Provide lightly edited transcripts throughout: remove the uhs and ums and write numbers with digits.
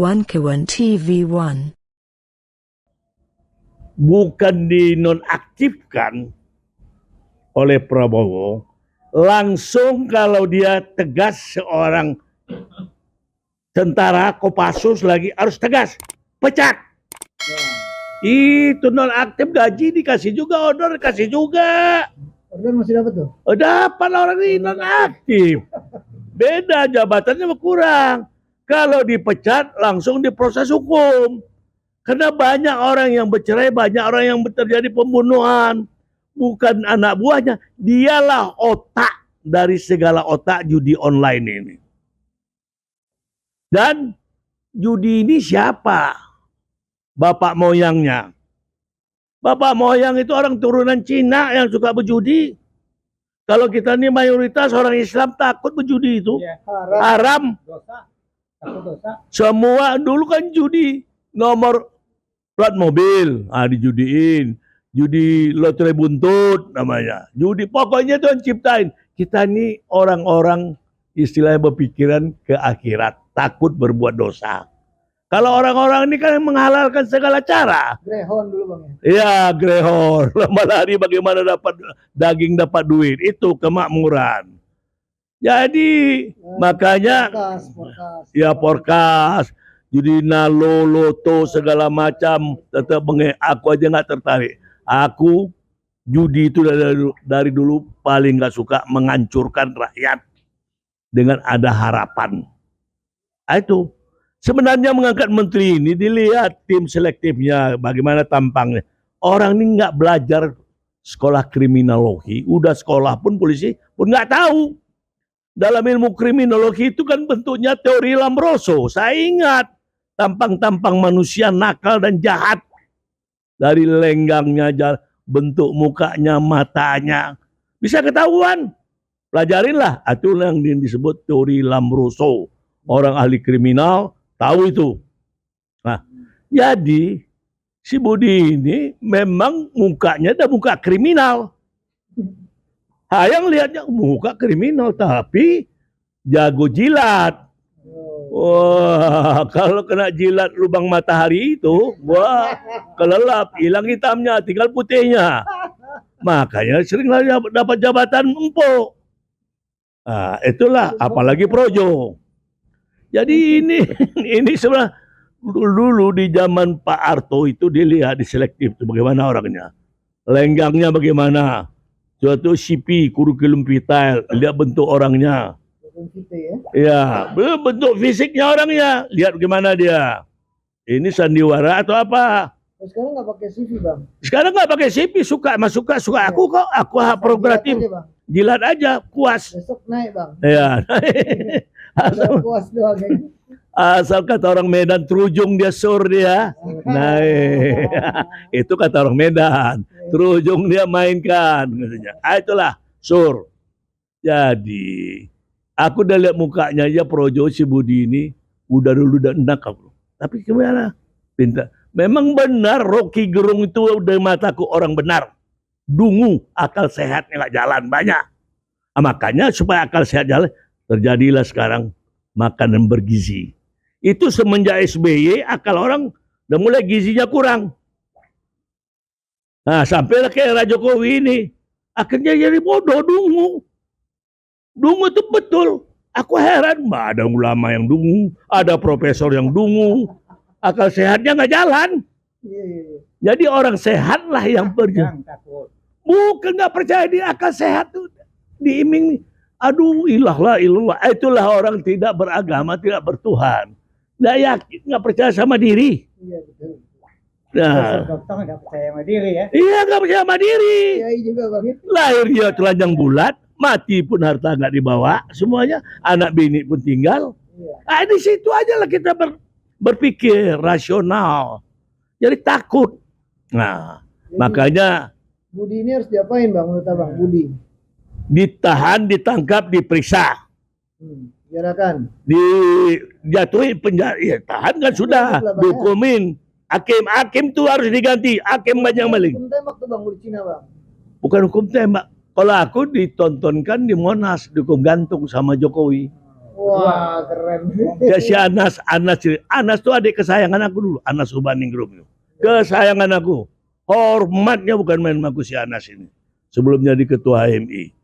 One Kewan TV1. Bukan dinonaktifkan oleh Prabowo, langsung kalau dia tegas seorang tentara Kopassus lagi harus tegas, pecat. Itu nonaktif, gaji dikasih juga, order kasih juga. Order masih dapat tuh? Dapat orang ini nonaktif. Beda, jabatannya kurang. Kalau dipecat langsung diproses hukum. Karena banyak orang yang bercerai, banyak orang yang terjadi pembunuhan. Bukan anak buahnya, dialah otak dari segala otak judi online ini. Dan judi ini siapa? Bapak moyangnya. Bapak moyang itu orang turunan Cina yang suka berjudi. Kalau kita ini mayoritas orang Islam takut berjudi itu. Ya, haram. Dosa. Takut dosa. Semua dulu kan judi. Nomor plat mobil, dijudiin. Judi lotre buntut namanya. Judi, pokoknya Tuhan ciptain. Kita ini orang-orang istilahnya berpikiran ke akhirat. Takut berbuat dosa. Kalau orang-orang ini kan menghalalkan segala cara. Grehon dulu bang ya? Iya, grehon. Lama lari bagaimana dapat daging, dapat duit. Itu kemakmuran. Jadi makanya Porkas. ya porkas, judi nalo, loto segala macam tetap aku aja nggak tertarik. Aku judi itu dari dulu paling nggak suka, menghancurkan rakyat dengan ada harapan. Itu sebenarnya mengangkat menteri ini dilihat tim selektifnya bagaimana tampangnya. Orang ini nggak belajar sekolah kriminologi, udah sekolah pun polisi pun nggak tahu. Dalam ilmu kriminologi itu kan bentuknya teori Lombroso. Saya ingat tampang-tampang manusia nakal dan jahat. Dari lenggangnya, bentuk mukanya, matanya. Bisa ketahuan. Pelajarinlah. Itu yang disebut teori Lombroso. Orang ahli kriminal tahu itu. Nah, jadi si Budi ini memang mukanya ada muka kriminal. Yang lihatnya muka kriminal tapi jago jilat. Wah, kalau kena jilat lubang matahari itu, wah, kelelap, hilang hitamnya, tinggal putihnya. Makanya sering dapat jabatan empuk. Nah, itulah apalagi projo. Jadi ini sebenarnya dulu di zaman Pak Harto itu dilihat di selektif itu bagaimana orangnya. Lenggangnya bagaimana. Suatu CP, kurikulum vital, lihat bentuk orangnya. Ya, bentuk fisiknya orangnya, lihat bagaimana dia. Ini sandiwara atau apa? Sekarang nggak pakai CV bang. Sekarang nggak pakai CV, suka aku kok, aku hak prerogatif. Jilat aja, puas. Besok naik bang. Ya. Puas doang. Asal kata orang Medan, terujung dia sur dia. Naik. Itu kata orang Medan. Terujung dia mainkan. Itulah sur. Jadi, aku udah lihat mukanya aja projo si Budi ini. Udah dulu udah enak. Tapi gimana? Pintar. Memang benar Rocky Gerung itu udah mataku orang benar. Dungu, akal sehatnya nggak jalan banyak. Makanya supaya akal sehat jalan, terjadilah sekarang makanan bergizi. Itu semenjak SBY akal orang udah mulai gizinya kurang. Nah sampailah ke era Jokowi ini. Akhirnya jadi bodoh dungu. Dungu itu betul. Aku heran, ada ulama yang dungu, ada profesor yang dungu. Akal sehatnya nggak jalan. Jadi orang sehat lah yang berjalan. Bukan nggak percaya di akal sehat tuh diiming. Aduh ilah. Itulah orang tidak beragama, tidak bertuhan. Nggak yakin, nggak percaya sama diri. Iya betul. Nah, Dokter nggak percaya sama diri ya? Iya nggak percaya sama diri. Iya juga bang. Lahir dia telanjang bulat, mati pun harta nggak dibawa, semuanya anak bini pun tinggal. Iya. Di situ aja lah kita berpikir rasional. Jadi takut. Nah, jadi, makanya Budi ini harus diapain bang menurut abang? Budi ditahan, ditangkap, diperiksa. Penjarakan. Dijatuhi penjara, ya tahan kan sudah, dihukumin. Hakim tuh harus diganti, hakim banyak maling. Hukum tembak tuh bang di Cina bang. Bukan hukum tembak. Kalau aku ditontonkan di Monas, dihukum gantung sama Jokowi. Wah, keren. Ya si Anas tuh adik kesayangan aku dulu, Anas Urbaningrum. Kesayangan aku. Hormatnya bukan main sama aku si Anas ini. Sebelum jadi ketua HMI.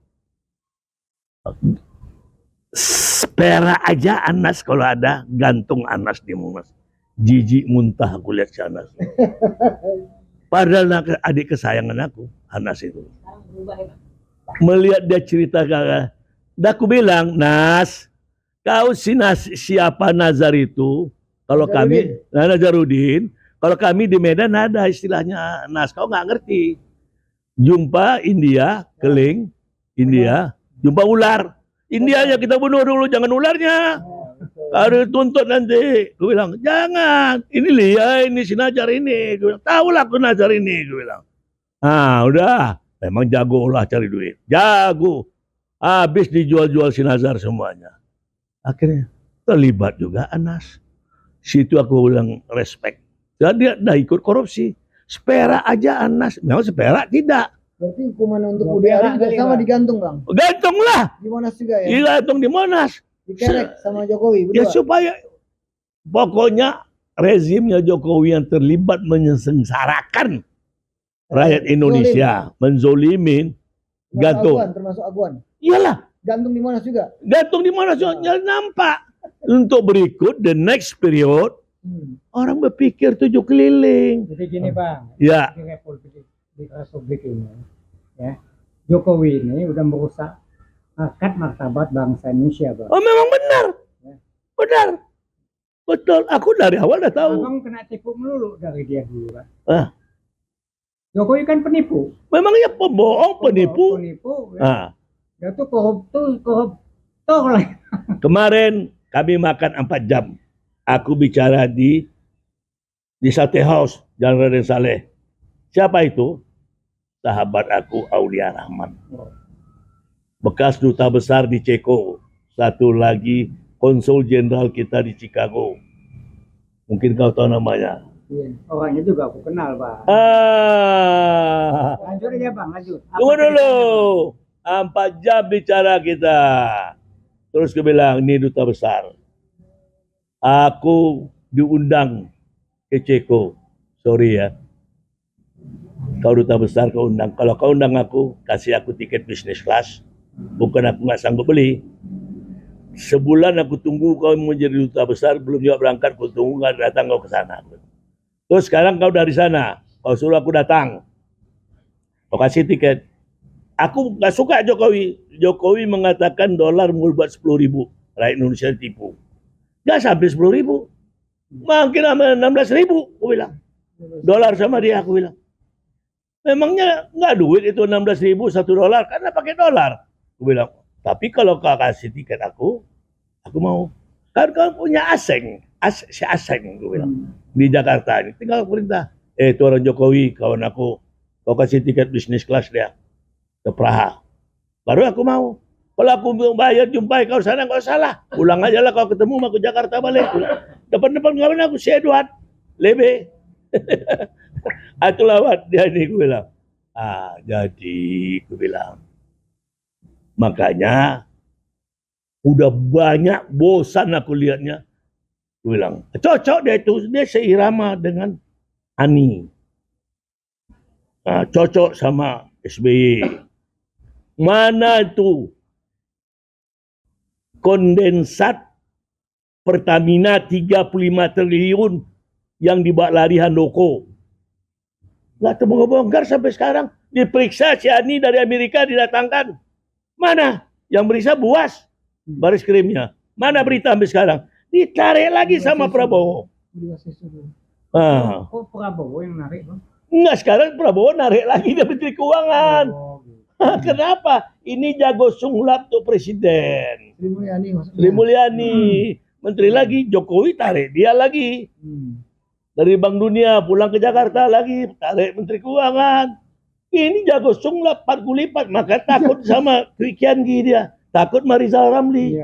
Spera aja Anas kalau ada, gantung Anas di Monas. Jijik muntah aku lihat si Anas. Padahal adik kesayangan aku, Anas itu. Melihat dia cerita kakak, dah aku bilang, Nas, kau siapa Nazar itu? Kalau kami, Nazarudin, kalau kami di Medan ada istilahnya Nas, kau nggak ngerti. Jumpa India, keling, India, jumpa ular. India aja kita bunuh dulu, jangan ularnya. Harus tuntut nanti. Gue bilang, jangan. Ini Lia, ini si Nazar ini. Gue bilang, tahulah aku Nazar ini. Gue bilang, udah. Memang jago lah cari duit. Jago. Habis dijual-jual si Nazar semuanya. Akhirnya terlibat juga Anas. Situ aku bilang respect. Jadi dia ikut korupsi. Spera aja Anas. Memang Spera tidak. Berarti hukuman untuk Budi Ari juga sama digantung, Bang. Gantung lah. Di Monas juga ya? Digantung di Monas. Dikerek sama Jokowi berdua. Ya supaya pokoknya rezimnya Jokowi yang terlibat menyengsarakan rakyat Indonesia, menzolimin, gantung. Termasuk Aguan. Iyalah. Gantung di Monas juga. Gantung di Monas juga nampak. Untuk berikut the next period orang berpikir tujuh keliling. Jadi gini Bang, Ya. Di Republik ini, ya Jokowi ini udah merusak harkat martabat bangsa Indonesia, Bang. Oh memang benar, benar, betul. Aku dari awal udah tahu. Abang kena tipu melulu dari dia dulu, Bang. Jokowi kan penipu. Memangnya pembohong, penipu. Ya. Dia tuh koruptor lah. Kemarin kami makan 4 jam. Aku bicara di Sate House, Jalan Raden Saleh. Siapa itu? Sahabat aku Aulia Rahman. Bekas duta besar di Ceko. Satu lagi konsul jenderal kita di Chicago. Mungkin kau tahu namanya. Iya, orangnya juga aku kenal, Bang. Lanjut aja, Bang, lanjut. Tunggu dulu. 4 jam bicara kita. Terus dia bilang, ini duta besar. Aku diundang ke Ceko. Sorry ya. Kau duta besar kau undang. Kalau kau undang aku, kasih aku tiket bisnis kelas. Bukan aku nggak sanggup beli. Sebulan aku tunggu kau menjadi duta besar, belum juga berangkat, kau tunggu nggak datang kau ke sana. Terus sekarang kau dari sana, kau suruh aku datang. Kau kasih tiket. Aku nggak suka Jokowi. Jokowi mengatakan dolar mau buat 10.000. Rakyat Indonesia ditipu. Nggak sampai 10.000. Mungkin 16.000, aku bilang. Dolar sama dia, aku bilang. Memangnya nggak duit itu 16.000 $1 karena pakai dolar. Aku bilang, tapi kalau kau kasih tiket aku mau. Kan kau punya asing, si asing, aku bilang. Di Jakarta ini, tinggal perintah. Itu orang Jokowi, kawan aku. Kau kasih tiket bisnis kelas dia ke Praha. Baru aku mau. Kalau aku bayar jumpai kau sana, kau salah. Pulang aja lah kau ketemu aku Jakarta balik. Depan-depan kawan aku si Edward Lebe. Aku lawat dia ini, aku bilang. Jadi aku bilang. Makanya udah banyak bosan aku lihatnya. Aku bilang, cocok dia itu, dia seirama dengan Ani. Cocok sama SBY. Mana itu kondensat Pertamina 35 triliun yang dibawa lari Handoko. Nggak terbongkar sampai sekarang. Diperiksa si Ani dari Amerika didatangkan. Mana? Yang meriksa Buas. Baris Krimnya. Mana berita sampai sekarang? Ditarik lagi sama Prabowo. Kok Prabowo yang narik, Bang? Enggak, sekarang Prabowo narik lagi dari Menteri Keuangan. Kenapa? Ini jago sulap tuh Presiden. Sri Mulyani. Menteri lagi, Jokowi tarik dia lagi. Dari Bank Dunia pulang ke Jakarta lagi, tarik Menteri Keuangan. Ini jago sulap 40 lipat, maka takut sama Dwi Kiangi dia. Takut Marizal Ramli.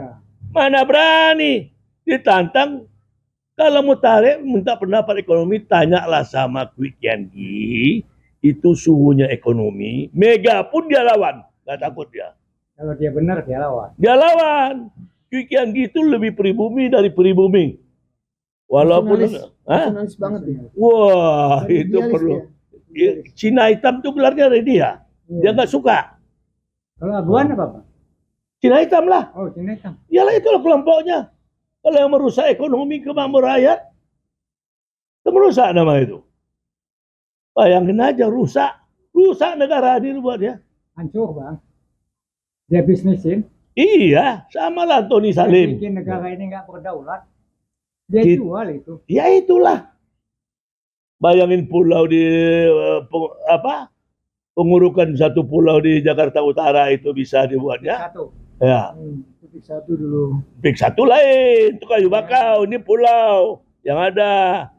Mana berani ditantang. Kalau mau tarik, minta pendapat ekonomi, tanyalah sama Dwi Kiangi. Itu suhunya ekonomi. Mega pun dia lawan. Gak takut dia. Kalau dia benar, dia lawan. Dia lawan. Cui Kian Gi itu lebih pribumi dari pribumi. Walaupun Nasionalis banget ya. wah Dan itu idealis perlu. dia. Cina hitam itu gelarnya dia. Dia Iya. nggak suka. Kalau Aguan apa Pak? Cina hitam lah. Oh, Cina hitam. Yalah itulah kelompoknya. Kalau yang merusak ekonomi kemakmuran rakyat, itu merusak nama itu. Bayangin aja rusak negara ini buat dia. Hancur Bang. Dia bisnisin. Iya, sama lah Tony Dia Salim. bikin negara ini nggak berdaulat. Dia Gitu. jual itu. Ya itulah. Bayangin pulau di pengurukan satu pulau di Jakarta Utara itu bisa dibuatnya. Satu. Ya, Titik satu dulu. pik satu lain, itu kayu bakau, ini pulau yang ada.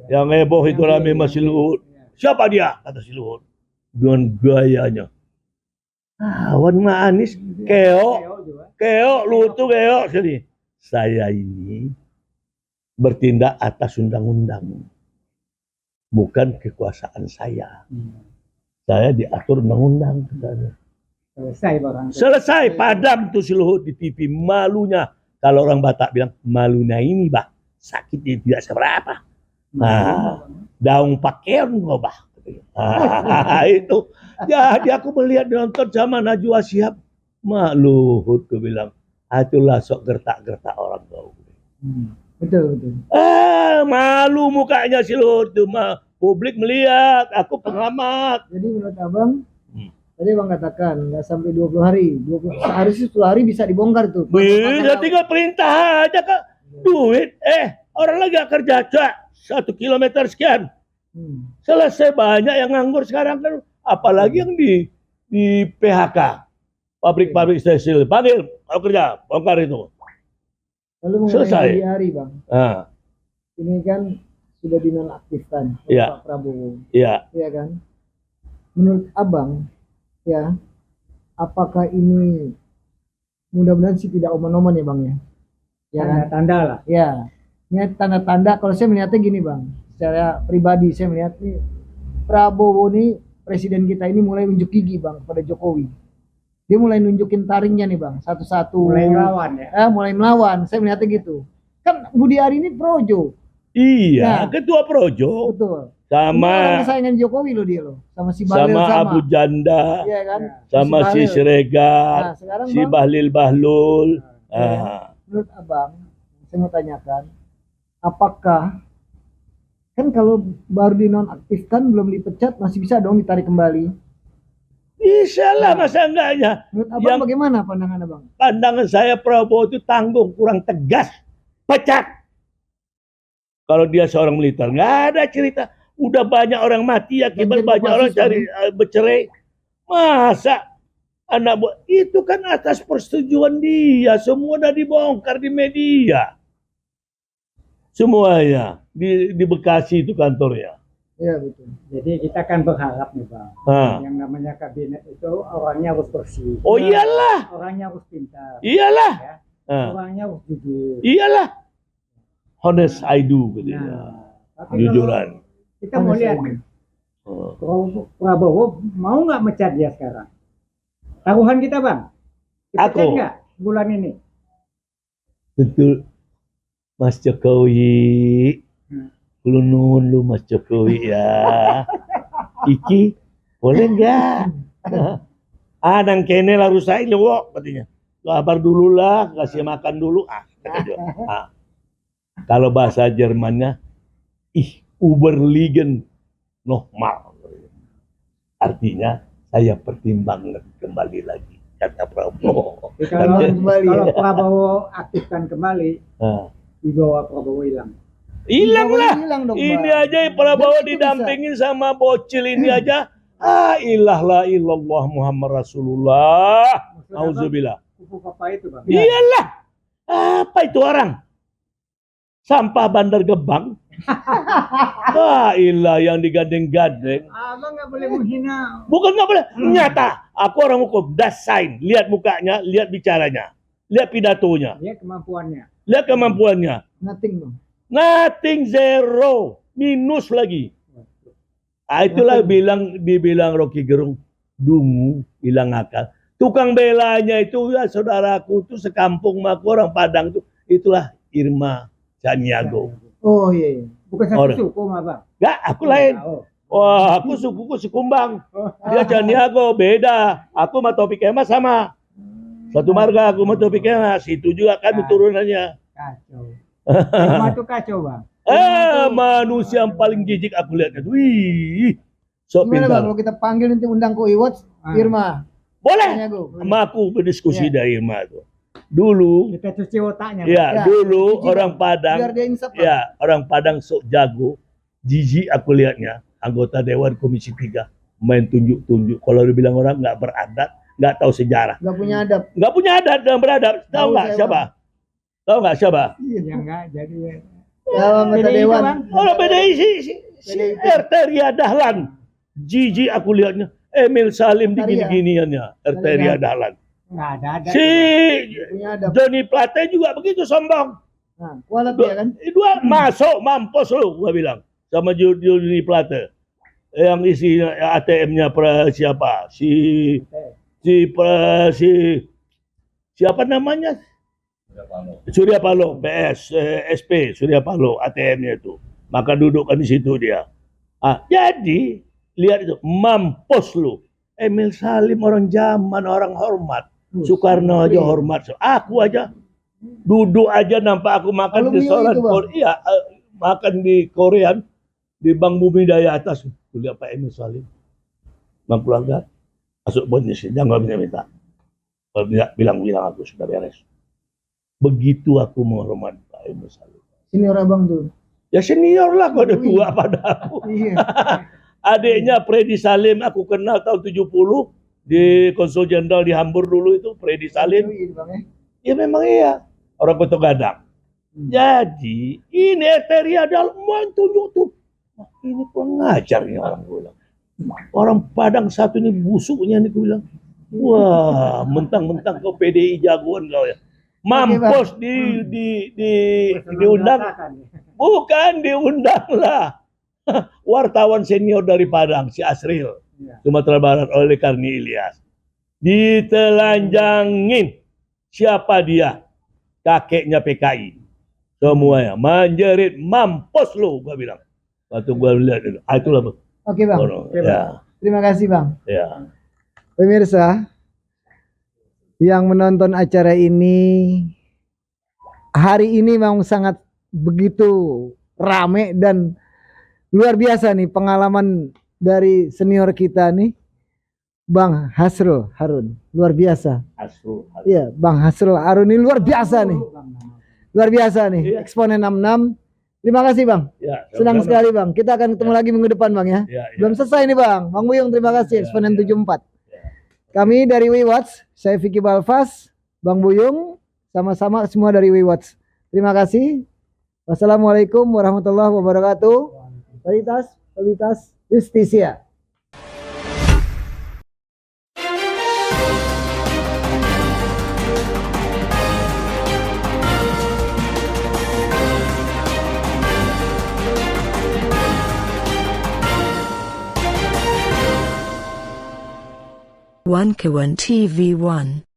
Yang heboh itu rame masih Luhut. Siapa dia? Kata si Luhut. Dengan gayanya. Wan Anies, keok, Luhut tuh keok sini. Saya ini bertindak atas undang-undang. Bukan kekuasaan saya. Saya diatur undang-undang. Selesai barang. Selesai, padam tuh si Luhut di TV. Malunya. Kalau orang Batak bilang, malunya ini bah. Sakitnya tidak seberapa. Nah, daun pakaian kok bah. Itu. Jadi aku melihat nonton zaman Najwa Shihab. Mak Luhut, aku bilang. Itulah sok gertak-gertak orang kau. Betul. Malu mukanya si Luhut tuh. Publik melihat, aku pengamat. Jadi menurut abang, tadi abang katakan nggak sampai 20 hari, 20 sehari sih 10 hari bisa dibongkar tuh. Bisa tinggal perintah aja kak. Duit, orang lagi gak kerja cak 1 kilometer sekian. Selesai, banyak yang nganggur sekarang kan. Apalagi yang di PHK. Pabrik-pabrik tekstil. Panggil, kalau kerja, bongkar itu. Lalu Selesai. mengenai hari bang, ini kan sudah dinonaktifkan oleh Iya. Pak Prabowo, Iya. ya kan? Menurut abang, ya, apakah ini mudah-mudahan sih tidak oman-oman ya bang ya? Ya kan? Tanda-tanda lah. Ya, ini tanda-tanda. Kalau saya melihatnya gini bang, secara pribadi saya melihat nih Prabowo nih presiden kita ini mulai unjuk gigi bang pada Jokowi. Dia mulai nunjukin taringnya nih bang, satu-satu. Mulai ngelawan ya. Mulai melawan. Saya melihatnya gitu. Kan Budi Ari ini projo. Iya, Nah. ketua Projo. Betul. Sama Orang kesayangan Jokowi loh dia loh. Sama si Bahlil sama Abu Janda. Iya kan? Sama si Bahlil. Siregar. Nah, sekarang Si bang, Bahlil. menurut abang, saya mau tanyakan, apakah kan kalau baru dinonaktifkan belum dipecat masih bisa dong ditarik kembali? Bisa lah, masa enggaknya. Menurut abang Yang bagaimana pandangan abang? pandangan saya Prabowo itu tanggung, kurang tegas. Pecat. Kalau dia seorang militer, nggak ada cerita. Udah banyak orang mati akibat Dan banyak orang mahasiswa cari bercerai. Masa anak buah itu kan atas persetujuan dia, semua udah dibongkar di media. Semuanya di Bekasi itu kantornya. Iya betul. Jadi kita kan berharap nih Bang, yang namanya kabinet itu orangnya harus bersih. Oh iyalah, Orangnya harus pintar. iyalah, Ya. Orangnya harus jujur. iyalah. Honest I do, gitu. Nah, tapi Jujuran. kalau kita mau lihat nih, Prabowo mau nggak mecat dia sekarang? Taruhan kita Bang, dipecat Aku. nggak bulan ini? Betul, Mas Jokowi. Lunun lu Mas Jokowi ya. Iki boleh nggak? Nang kene lah rusak lu katanya. Kabar dulu lah, kasih makan dulu. Kata dia. Kalau bahasa Jermannya, Uberligen nochmal. Artinya saya pertimbangkan kembali lagi, kata Prabowo. Kalau kembali, kalau ya. Prabowo aktifkan kembali, di bawah Prabowo hilang. Hilang lah. Hilang dong, Ini Bang. aja Prabowo Dan itu didampingin sama bocil ini aja. Ilah la illallah Muhammad Rasulullah. Auzubillah. Kupu papa itu Bang. Iyalah. Apa itu orang? Sampah Bandar Gebang. Ilah yang digandeng-gandeng. Abang nggak boleh menghina. Bukan nggak boleh. Nyata. Aku orang hukum. Das sign. Lihat mukanya, lihat bicaranya. Lihat pidatonya. Lihat kemampuannya. Lihat kemampuannya. Nothing bang. Nothing, zero. Minus lagi. Itulah dibilang Rocky Gerung. Dungu, hilang akal. Tukang belanya itu ya saudaraku tuh sekampung sama aku orang Padang tuh, itulah Irma Caniago. Oh iya. Bukan satu Orang. suku mah bang. Enggak, aku lain. Oh. Wah, aku sukuku Sikumbang. Oh. Dia Caniago beda. Aku sama Topik Kemas sama. Satu marga aku sama Topik Kemas. Itu juga kan turunannya. Kacau. Irma tuh kacau bang. Manusia yang paling jijik aku lihat. Wih, sok Gimana bang pintar. kalau kita panggil nanti undang ke Iwatch, Irma? Boleh. Caniago. Sama aku berdiskusi Iya. dari Irma tuh. Dulu, Kita cuci otaknya. ya, Ya, dulu jijik, orang Bang. Padang, Biar dia insaf. Bang. ya, orang Padang sok jago. Jijik aku lihatnya, anggota Dewan Komisi 3 main tunjuk-tunjuk. Kalau dibilang orang nggak beradat, nggak tahu sejarah, Nggak punya adab. nggak punya adat dan beradab. Tahu Tahu nggak saya, siapa? Tahu nggak siapa? Ya enggak jadi. Ya anggota PDI Dewan. Bang. Orang PDI si PDIP. Erteria Dahlan. Jijik aku lihatnya. Emil Salim di Arteria. gini-giniannya. Erteria Dahlan. Enggak ada. Si Nggak punya adab. Johnny Plate juga begitu sombong. Nah, kualat dia kan. Dua masuk mampus lu, gua bilang sama Johnny Plate. Yang isinya ATM-nya siapa? Si siapa namanya? Surya Paloh, PS, SP, Surya Paloh, ATM-nya itu. Maka dudukkan di situ dia. Jadi lihat itu, mampus lu. Emil Salim orang zaman, orang hormat. Soekarno aja hormat. Aku aja duduk aja nampak aku makan di Alumni restoran itu, Bang? Korea, makan di Korean di Bank Bumi Daya atas. Kuliah Pak Emil Salim. Bang keluarga masuk bonus, jangan minta. Kalau bilang aku sudah beres. Begitu aku menghormati Pak Emil Salim. Senior abang tuh. Ya senior lah, kau udah tua pada aku. Iya. Adiknya Freddy Salim aku kenal tahun 70 di Konsul Jenderal di Hamburg dulu itu Freddy Salim. Iya, Bang, ya. Ya memang iya, orang Kota Gadang. Jadi ini Erteria Dahlan mau tunjuk tuh. Ini pengajar nih orang gue bilang. Orang Padang satu ini busuknya nih gue bilang. Wah, mentang-mentang kau PDI jagoan kau ya. Mampus diundang. Bukan diundang lah. Wartawan senior dari Padang, si Asril, Sumatera Barat oleh Karni Ilyas. Ditelanjangin. Siapa dia? Kakeknya PKI. Semuanya menjerit, mampus lu, gua bilang. Waktu gua lihat itu, itulah Bang. Oke bang. Ya, Terima kasih bang. ya. Pemirsa yang menonton acara ini, hari ini memang sangat begitu rame dan luar biasa nih pengalaman dari senior kita nih, Bang Hasrul Harun, luar biasa. Asrul. Iya, Bang Hasrul Harun ini luar biasa nih, luar biasa nih, Iya. eksponen 66. Terima kasih Bang, Ya, senang sama-sama. sekali Bang. Kita akan ketemu lagi minggu depan Bang ya. Ya, ya. Belum selesai nih Bang. Bang Buyung terima kasih eksponen 74. Kami dari WeWatch, saya Vicky Balfas, Bang Buyung, sama-sama semua dari WeWatch. Terima kasih. Wassalamualaikum warahmatullahi wabarakatuh. Kualitas Justisia. One Kawan TV 1.